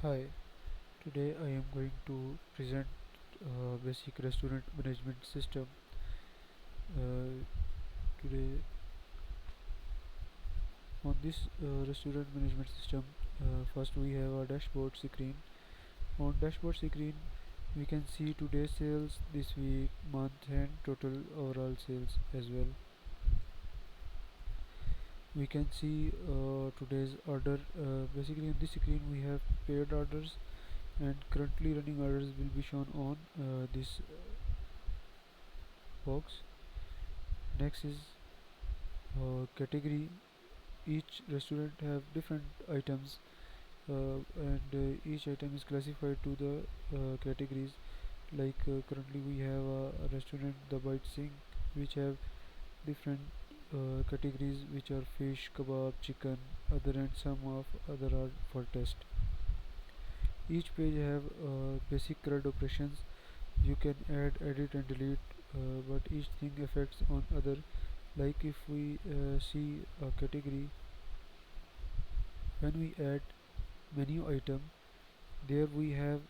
Hi, today I am going to present basic restaurant management system. Uh, Today on this restaurant management system, first we have a dashboard screen. On dashboard screen, we can see today's sales, this week, month, and total overall sales as well. We can see today's order. Basically, on this screen we have paid orders and currently running orders will be shown on this box. Next is category. Each restaurant have different items, and each item is classified to the categories. Like currently we have a restaurant, the Bite Sing, which have different categories, which are fish, kebab, chicken, other, and some of other are for test. Each page have basic CRUD operations. You can add, edit, and delete, but each thing affects on other. Like if we see a category, when we add menu item, there we have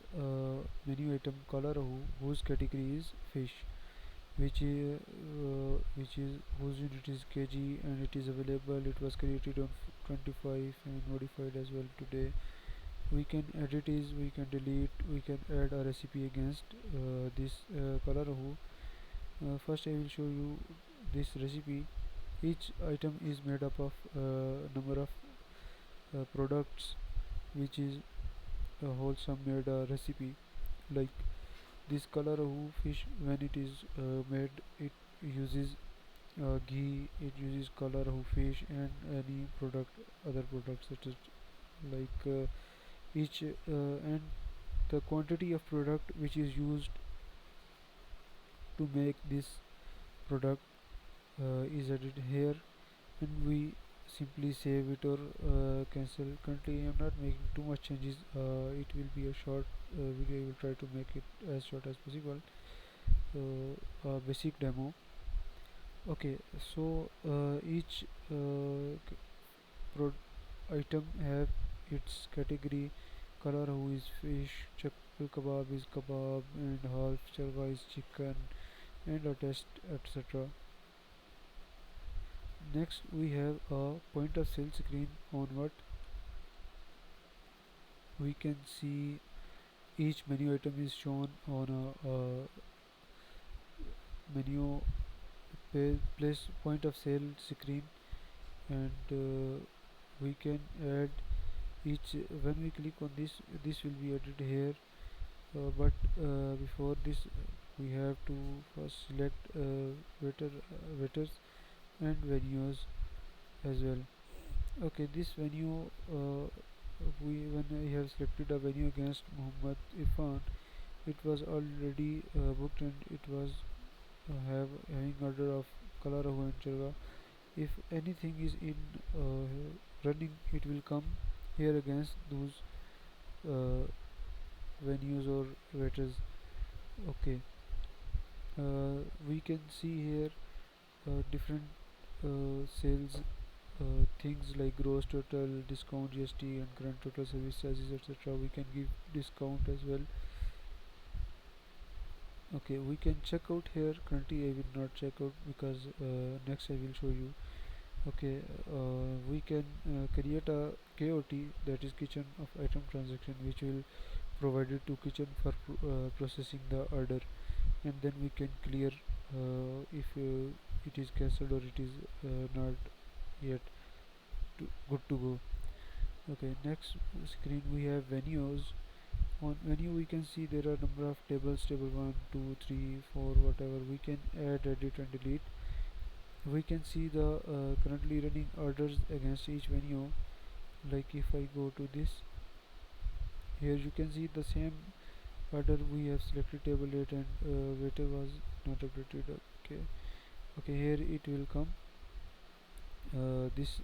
menu item color whose category is fish, which is whose unit is kg, and it is available. It was created on 25 and modified as well today. We can edit is, we can delete, we can add a recipe against this color. First I will show you this recipe. Each item is made up of number of products, which is a wholesome made recipe. Like this color of fish, when it is made, it uses ghee, it uses color of fish, and any product, other products such as like each and the quantity of product which is used to make this product is added here, and we simply save it or cancel. Currently I am not making too much changes. It will be a short video. I will try to make it as short as possible. A basic demo. Okay, so each pro item have its category. Color who is fish, chakul kebab is kebab, and half chalwa is chicken, and a test, etc. Next we have a point of sale screen. On what we can see, each menu item is shown on a menu place point of sale screen, and we can add each. When we click on this will be added here, but before this we have to first select waiters and venues as well. Okay, this venue, we when I have selected a venue against Muhammad Irfan, it was already booked, and it was having order of Kalarahu and Jalwa. If anything is in running, it will come here against those uh, venues or waiters. Okay, we can see here different sales things like gross total, discount, GST, and current total service charges, etc. We can give discount as well. Okay, we can check out here. Currently I will not check out because next I will show you. Okay, we can create a KOT, that is kitchen of item transaction, which will provide it to kitchen for processing the order, and then we can clear if it is cancelled or it is not yet good to go. Okay, next screen we have venues. On menu we can see there are number of tables, table 1, 2, 3, 4, whatever. We can add, edit, and delete. We can see the currently running orders against each venue. Like if I go to this, here you can see the same order. We have selected table 8 and waiter was not updated. Okay, okay, here it will come. This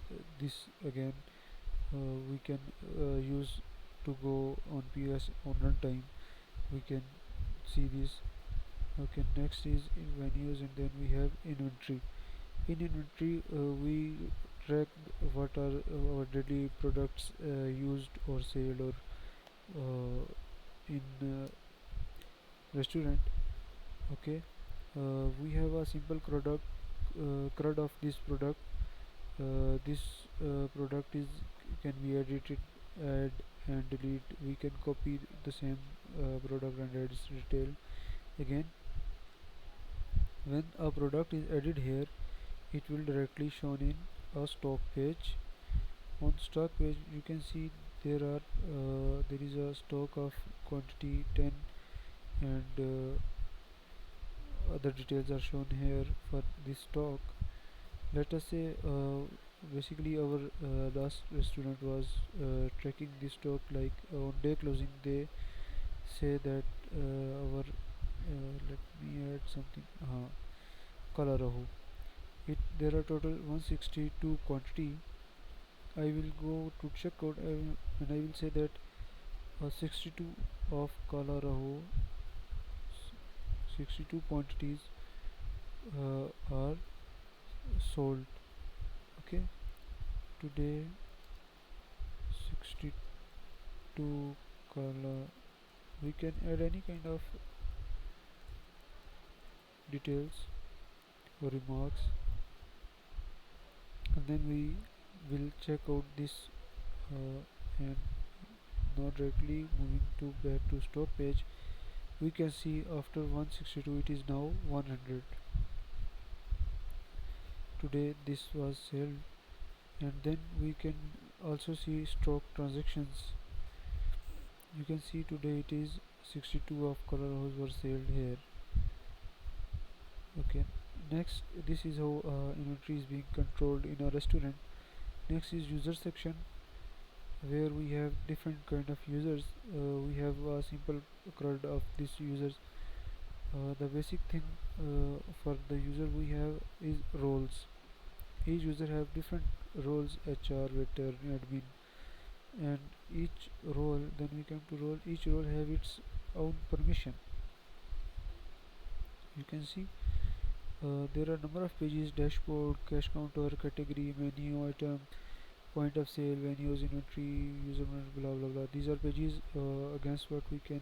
again we can use to go on PS on runtime. We can see this. Okay, next is in venues, and then we have inventory. In inventory we track what are our daily products used or sold, or in restaurant. Okay, we have a simple product CRUD of this product. This product is can be edited, add and delete. We can copy the same product and add its detail again. When a product is added here, it will directly shown in a stock page. On stock page you can see there is a stock of quantity 10, and other details are shown here for this stock. Let us say basically our last restaurant was tracking this stock, like on day closing they say that our let me add something, color Raho. There are total 162 quantity. I will go to checkout and I will say that 62 of color Raho, 62 quantities are sold. Okay, today 62 color. We can add any kind of details or remarks, and then we will check out this and not directly moving to back to stock page. We can see after 162 it is now 100. Today this was sold, and then we can also see stock transactions. You can see today it is 62 of color hose were sold here. Okay, next, this is how inventory is being controlled in a restaurant. Next is user section, where we have different kind of users. We have a simple CRUD of these users. The basic thing for the user we have is roles. Each user have different roles: HR, waiter, admin, and each role, then we come to role, each role have its own permission. You can see there are number of pages: dashboard, cash counter, category, menu, item, point of sale, venues, inventory, user management, blah blah blah. These are pages against what we can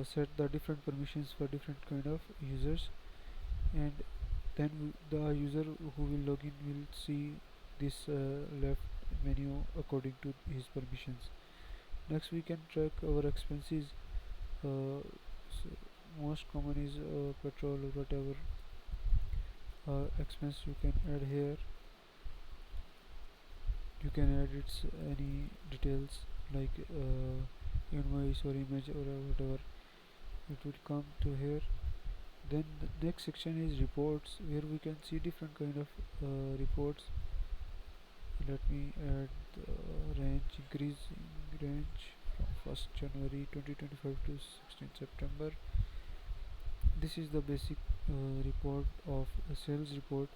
set the different permissions for different kind of users, and then the user who will log in will see this left menu according to his permissions. Next, we can track our expenses. So most common is petrol or whatever expense you can add here. You can add its any details like invoice or image or whatever. It will come to here. Then the next section is reports, where we can see different kind of reports. Let me add range, increasing range from 1st January 2025 to 16th September. This is the basic report of a sales report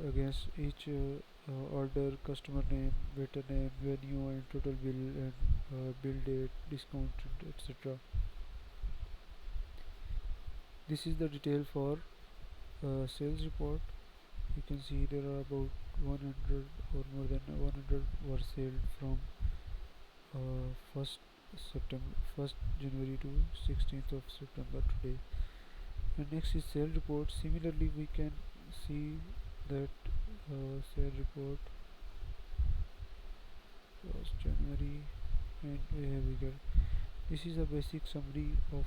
against each order, customer name, waiter name, venue, and total bill, and bill date, discount, etc. This is the detail for sales report. You can see there are about 100 or more than 100 were sold from 1st September, 1st January to 16th of September today. And next is sale report. Similarly, we can see that sale report 1st January, and here we go. This is a basic summary of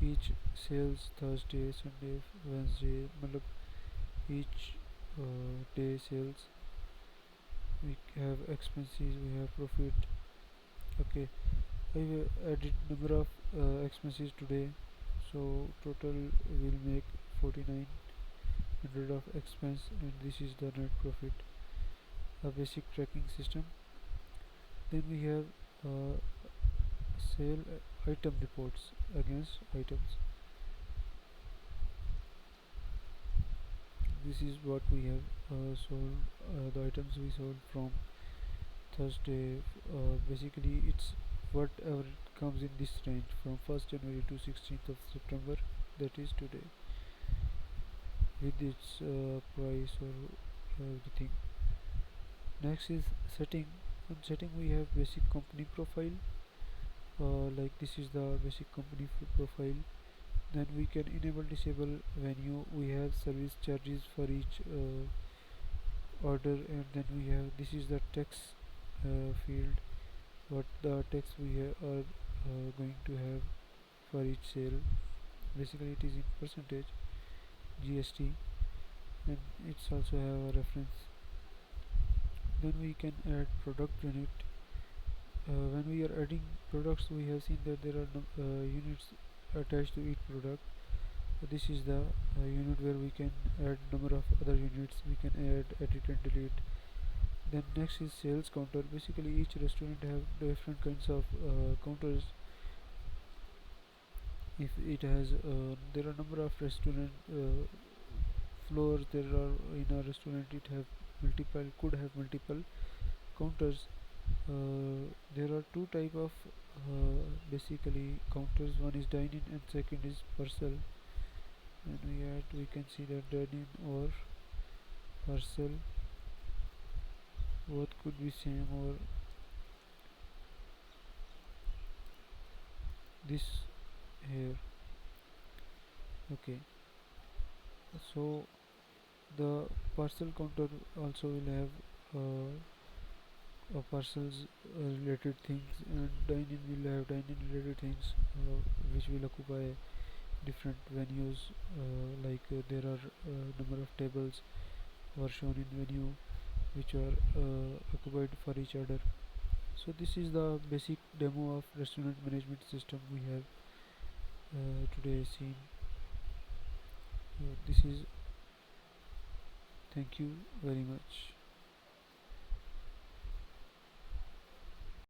each sales: Thursday, Sunday, Wednesday, matlab each day sales. We have expenses, we have profit. Okay, I have added number of expenses today, so total will make 4900 of expense, and this is the net profit. A basic tracking system. Then we have sale item reports against items. This is what we have sold, the items we sold from Thursday. Basically it's whatever comes in this range from 1st January to 16th of September, that is today, with its price or everything. Next is setting. On setting we have basic company profile, like this is the basic company profile. Then we can enable disable venue. We have service charges for each order, and then we have this is the text field, what the text we are going to have for each sale. Basically it is in percentage GST, and it's also have a reference. Then we can add product unit. When we are adding products, we have seen that there are units attached to each product. This is the unit where we can add number of other units. We can add, edit and delete. Then next is sales counter. Basically each restaurant have different kinds of counters. If it has there are number of restaurant floors, there are in a restaurant it have multiple, could have multiple counters. There are two type of basically counters. One is dine in and second is parcel. And we can see that dine in or parcel both could be same, or this here. Okay, so the parcel counter also will have parcels related things, and dine in will have dine in related things, which will occupy different venues. There are number of tables were shown in venue which are occupied for each order. So this is the basic demo of restaurant management system we have today seen. This is, thank you very much.